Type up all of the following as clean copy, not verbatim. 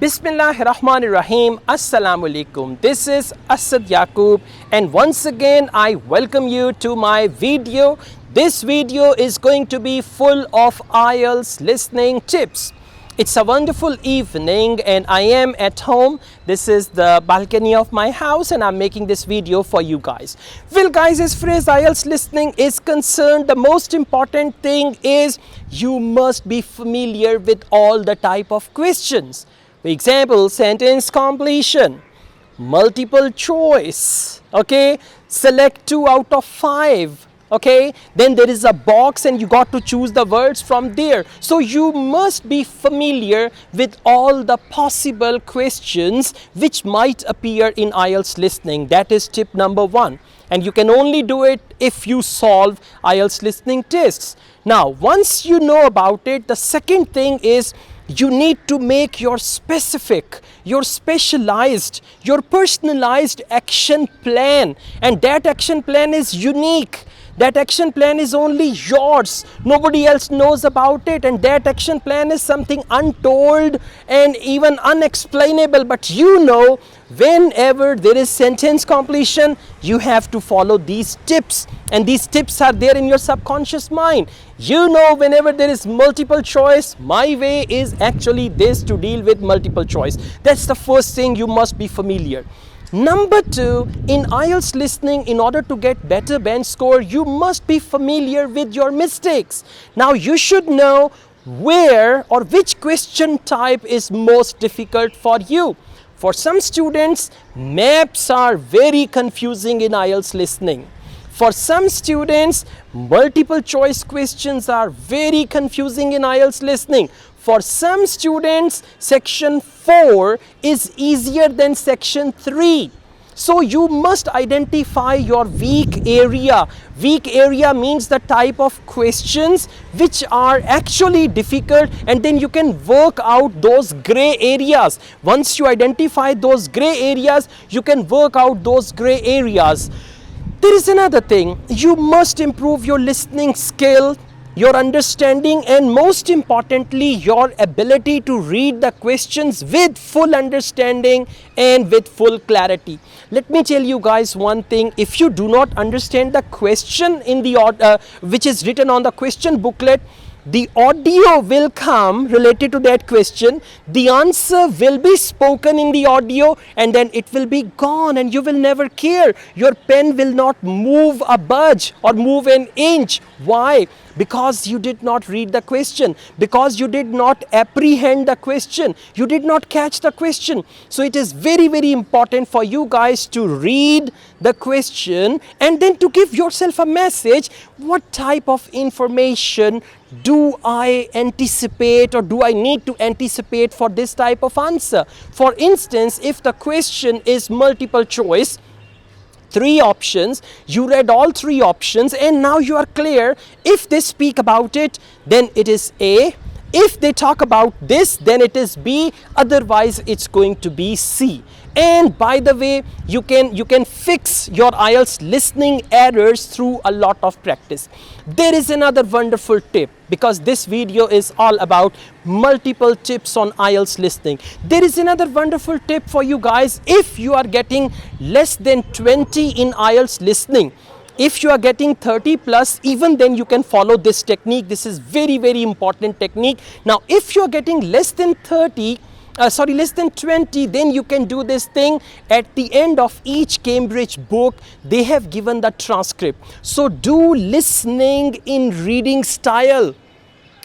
Bismillahirrahmanirrahim. Assalamu alaikum. This is Asad Yaqub, and once again I welcome you to my video. This video is going to be full of Ielts listening tips. It's a wonderful evening and I am at home. This is the balcony of my house and I'm making this video for you guys. Well guys, as far as Ielts listening is concerned, the most important thing is you must be familiar with all the type of questions. For example, sentence completion, multiple choice, okay, select 2 out of 5. Okay, then there is a box and you got to choose the words from there. So you must be familiar with all the possible questions which might appear in Ielts listening. That is tip number 1. And you can only do it if you solve Ielts listening tests. Now, once you know about it, the second thing is you need to make your specific, your specialized, your personalized action plan. And that action plan is unique. That action plan is only yours. Nobody else knows about it, and that action plan is something untold and even unexplainable. But you know, whenever there is sentence completion, you have to follow these tips, and these tips are there in your subconscious mind. You know, whenever there is multiple choice, my way is actually this to deal with multiple choice. That's the first thing you must be familiar. Number 2, in Ielts listening, in order to get better bench score, you must be familiar with your mistakes. Now you should know where or which question type is most difficult for you. For some students, maps are very confusing in Ielts listening. For some students, multiple choice questions are very confusing in Ielts listening. For some students, section 4 is easier than section 3. So you must identify your weak area. Weak area means the type of questions which are actually difficult, and then you can work out those gray areas. Once you identify those gray areas, you can work out those gray areas. There is another thing. You must improve your listening skill, your understanding, and most importantly, your ability to read the questions with full understanding and with full clarity. Let me tell you guys one thing. If you do not understand the question in the which is written on the question booklet, the audio will come related to that question, the answer will be spoken in the audio, and then it will be gone and you will never care. Your pen will not move a budge or move an inch. Why? Because you did not read the question, because you did not apprehend the question, you did not catch the question. So it is very, very important for you guys to read the question and then to give yourself a message. What type of information do I anticipate, or do I need to anticipate for this type of answer? For instance, if the question is multiple choice, 3 options, you read all 3 options and now you are clear. If they speak about it, then it is A. If they talk about this, then it is B. Otherwise, it's going to be C. And by the way, you can fix your Ielts listening errors through a lot of practice. There is another wonderful tip, because this video is all about multiple tips on Ielts listening. There is another wonderful tip for you guys. If you are getting less than 20 in Ielts listening, if you are getting 30 plus, even then you can follow this technique. This is very, very important technique. Now, if you are getting less than 20, then you can do this thing. At the end of each Cambridge book, they have given the transcript. So do listening in reading style.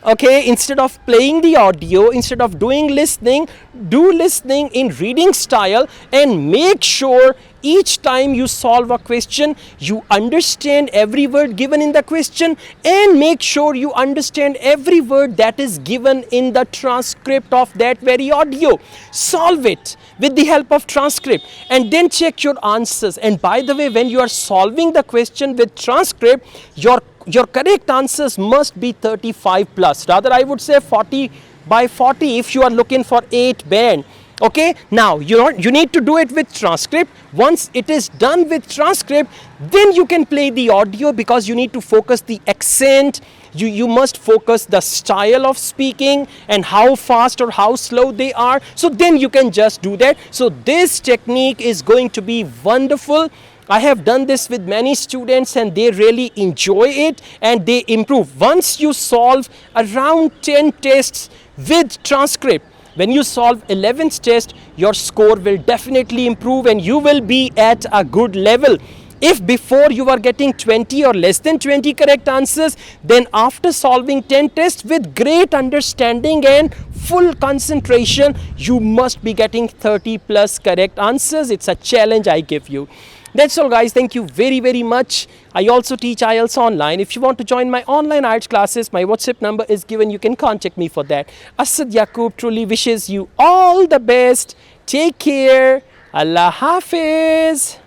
Okay, instead of playing the audio, instead of doing listening, do listening in reading style, and make sure each time you solve a question, you understand every word given in the question, and make sure you understand every word that is given in the transcript of that very audio. Solve it with the help of transcript and then check your answers. And by the way, when you are solving the question with transcript, your correct answers must be 35 plus. Rather, I would say 40 by 40 if you are looking for 8 band. Okay, now you need to do it with transcript. Once it is done with transcript, then you can play the audio, because you need to focus the accent, you must focus the style of speaking and how fast or how slow they are. So then you can just do that. So this technique is going to be wonderful. I have done this with many students and they really enjoy it and they improve. Once you solve around 10 tests with transcript, when you solve 11th test, your score will definitely improve and you will be at a good level. If before you are getting 20 or less than 20 correct answers, then after solving 10 tests with great understanding and full concentration, you must be getting 30 plus correct answers. It's a challenge I give you. That's all guys, thank you very much. I also teach IELTS online. If you want to join my online IELTS classes, my WhatsApp number is given. You can contact me for that. Asad Yaqub truly wishes you all the best. Take care. Allah Hafiz.